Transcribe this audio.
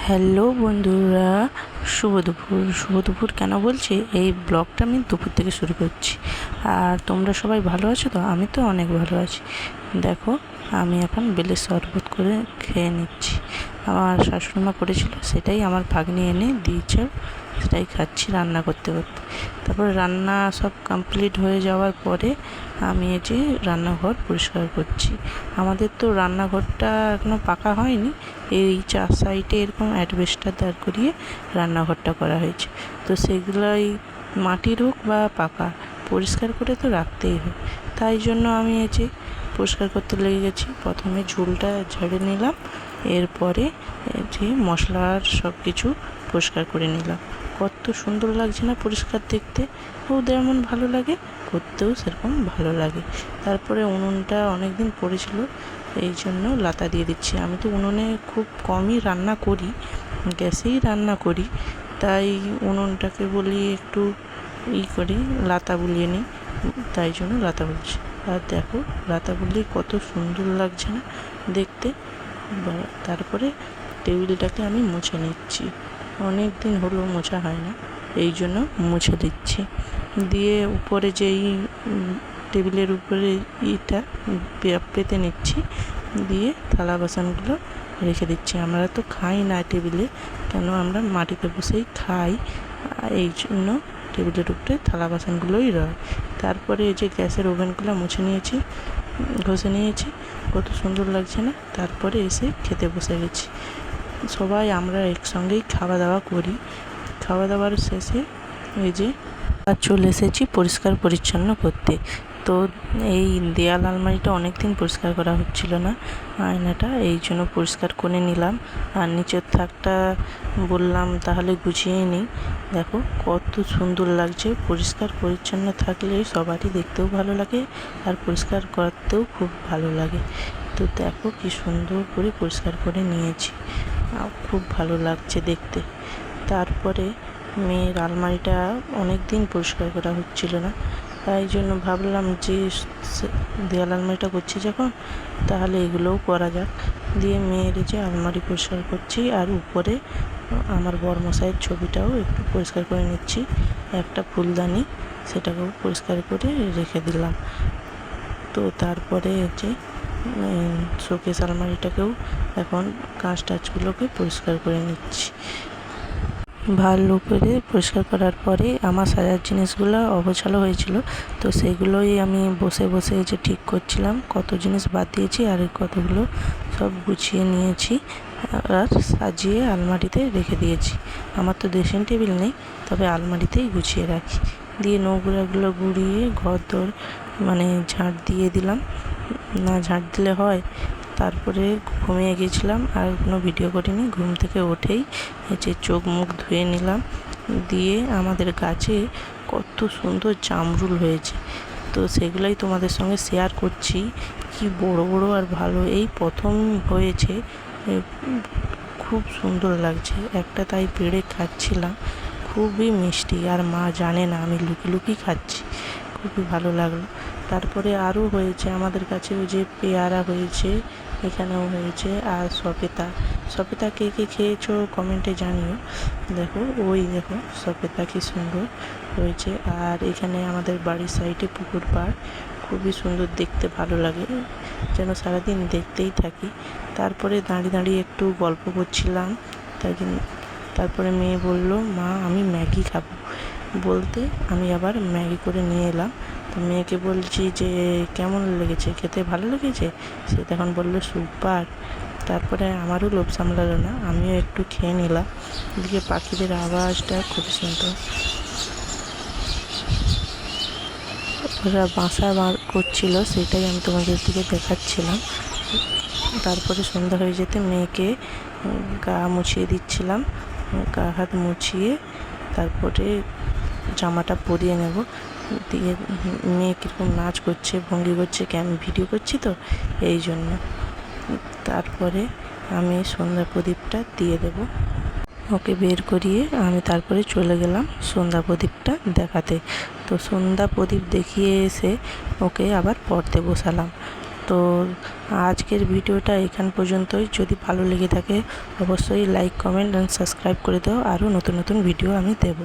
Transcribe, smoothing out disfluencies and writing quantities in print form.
Hello বন্ধুরা, শুভ দুপুর কেন বলছি, এই ব্লগটা আমি দুপুর থেকে শুরু করছি। আর তোমরা সবাই ভালো আছো তো? আমি তো অনেক ভালো আছি। দেখো, আমি এখন বেলের শরবত করে খেয়ে নিচ্ছি। আমার শাশুড়িমা করেছিল, সেটাই আমার ভাগ্নি এনে দিয়েছে, সেটাই খাচ্ছি রান্না করতে করতে। তারপরে রান্না সব কমপ্লিট হয়ে যাওয়ার পরে আমি এই যে রান্নাঘর পরিষ্কার করছি। আমাদের তো রান্নাঘরটা এখনও পাকা হয়নি, এই 4 সাইডে এরকম অ্যাডবেস্টার দাঁড় করিয়ে রান্নাঘরটা করা হয়েছে। তো সেগুলোই মাটির হোক বা পাকা, পরিষ্কার করে তো রাখতেই হয়। তাই জন্য আমি এই যে পরিষ্কার করতে লেগে গেছি। প্রথমে ঝোলটা ঝেড়ে নিলাম, এরপরে যে মশলার সব কিছু পরিষ্কার করে নিলাম। কত সুন্দর লাগছে না পরিষ্কার দেখতে? ওদের যেমন ভালো লাগে, করতেও সেরকম ভালো লাগে। তারপরে উনুনটা অনেক দিন পড়েছিল, এই জন্য লাতা দিয়ে দিচ্ছি। আমি তো উনুনে খুব কমই রান্না করি, গ্যাসেই রান্না করি, তাই উনুনটাকে বলি একটু করি, লাতা বুলিয়ে নিই, তাই জন্য লাতা বলছি। আর দেখো, লাতা বুলিয়ে কত সুন্দর লাগছে না দেখতে। তারপরে টেবিলটাকে আমি মুছে নিচ্ছি, অনেক দিন হলো মোছা হয় না, এই জন্য মুছে দিচ্ছি। দিয়ে উপরে যেই টেবিলের উপরে পেতে নিচ্ছি, দিয়ে থালা বাসনগুলো রেখে দিচ্ছি। আমরা তো খাই না টেবিলে, কেন আমরা মাটিতে বসেই খাই, এই জন্য টেবিলের উপরে থালা বাসনগুলোই রয়। তারপরে এই যে গ্যাসের ওভেনগুলো মুছে নিয়েছি, ঘষে নিয়েছি, কত সুন্দর লাগছে না। তারপরে এসে খেতে বসে গেছি। সবাই আমরা একসঙ্গেই খাওয়া দাওয়া করি। খাওয়া দাওয়ার শেষে এই যে আর চলে এসেছি পরিষ্কার পরিচ্ছন্ন করতে। তো এই দেয়াল আলমারিটা অনেক দিন পরিষ্কার করা হচ্ছিল না, আয়নাটা, এই জন্য পরিষ্কার করে নিলাম। আর নিচের থাকটা বললাম তাহলে গুছিয়ে নিই। দেখো কত সুন্দর লাগছে। পরিষ্কার পরিচ্ছন্ন থাকলে সবারই দেখতেও ভালো লাগে, আর পরিষ্কার করতেও খুব ভালো লাগে। তো দেখো কি সুন্দর করে পরিষ্কার করে নিয়েছি, খুব ভালো লাগছে দেখতে। তারপরে মেয়ের আলমারিটা অনেক দিন পরিষ্কার করা হচ্ছিল না, তাই জন্য ভাবলাম যে দেয়াল আলমারিটা করছি যখন, তাহলে এগুলোও করা যাক। দিয়ে মেয়ের যে আলমারি পরিষ্কার করছি, আর উপরে আমার বরমশাইয়ের ছবিটাও একটু পরিষ্কার করে নিচ্ছি। একটা ফুলদানি, সেটাকেও পরিষ্কার করে রেখে দিলাম। তো তারপরে যে শোকেস আলমারিটাকেও এখন কাঁচ টাচগুলোকে পরিষ্কার করে নিচ্ছি। ভালো করে পরিষ্কার করার পরে আমার সাজার জিনিসগুলো অগোছালো হয়েছিল, তো সেগুলোই আমি বসে বসে যে ঠিক করছিলাম, কত জিনিস বাদ দিয়েছি আর কতগুলো সব গুছিয়ে নিয়েছি আর সাজিয়ে আলমারিতে রেখে দিয়েছি। আমার তো ড্রেসিং টেবিল নেই, তবে আলমারিতেই গুছিয়ে রাখি। দিয়ে নোংরাগুলো গুঁড়িয়ে ঘর দর ঝাঁট দিয়ে দিলাম, না ঝাঁট দিলে হয়। তারপরে ঘুমিয়ে গেছিলাম, আর কোনো ভিডিও করিনি। ঘুম থেকে উঠেই যে চোখ মুখ ধুয়ে নিলাম। দিয়ে আমাদের গাছে কত সুন্দর জামরুল হয়েছে, তো সেগুলোই তোমাদের সঙ্গে শেয়ার করছি। কি বড় বড় আর ভালো, এই প্রথম হয়েছে, খুব সুন্দর লাগছে একটা, তাই পেড়ে খাচ্ছিলাম। খুবই মিষ্টি, আর মা জানে না আমি লুকিয়ে লুকিয়ে খাচ্ছি, খুবই ভালো লাগলো। তারপরে আরও হয়েছে আমাদের কাছে, ওই যে পেয়ারা হয়েছে, এখানেও হয়েছে, আর সপেতা কে কে খেয়েছো কমেন্টে জানিও। দেখো ওই দেখো সপেতা কি সুন্দর হয়েছে। আর এখানে আমাদের বাড়ির সাইডে পুকুর পাড়, খুবই সুন্দর দেখতে, ভালো লাগে, যেন সারাদিন দেখতেই থাকি। তারপরে দাঁড়িয়ে দাঁড়িয়ে একটু গল্প করছিলাম, তারপরে মেয়ে বলল, মা আমি ম্যাগি খাবো, বলতে আমি আবার ম্যাগি করে নিয়ে এলাম। তো মেয়েকে বলছি যে কেমন লেগেছে, খেতে ভালো লেগেছে? সে তখন বললো সুপার। তারপরে আমারও লোভ সামলালো না, আমিও একটু খেয়ে নিলাম। এদিকে পাখিদের আওয়াজটা খুব সুন্দর, ওরা বাসা করছিল, সেটাই আমি তোমাদের দিকে দেখাচ্ছিলাম। তারপরে সন্ধ্যা হয়ে যেতে মেয়েকে গা মুছিয়ে দিচ্ছিলাম, গা হাত মুছিয়ে তারপরে জামাটা পরিয়ে নেব। দিয়ে মেয়ে কীরকম নাচ করছে, ভঙ্গি করছে, আমি ভিডিও করছি তো এই জন্য। তারপরে আমি সন্ধ্যা প্রদীপটা দিয়ে দেব, ওকে বের করিয়ে আমি তারপরে চলে গেলাম সন্ধ্যা প্রদীপটা দেখাতে। তো সন্ধ্যা প্রদীপ দেখিয়ে এসে ওকে আবার পড়তে বসালাম। তো আজকের ভিডিওটা এখান পর্যন্তই। যদি ভালো লেগে থাকে অবশ্যই লাইক, কমেন্ট অ্যান্ড সাবস্ক্রাইব করে দাও। আরও নতুন নতুন ভিডিও আমি দেবো।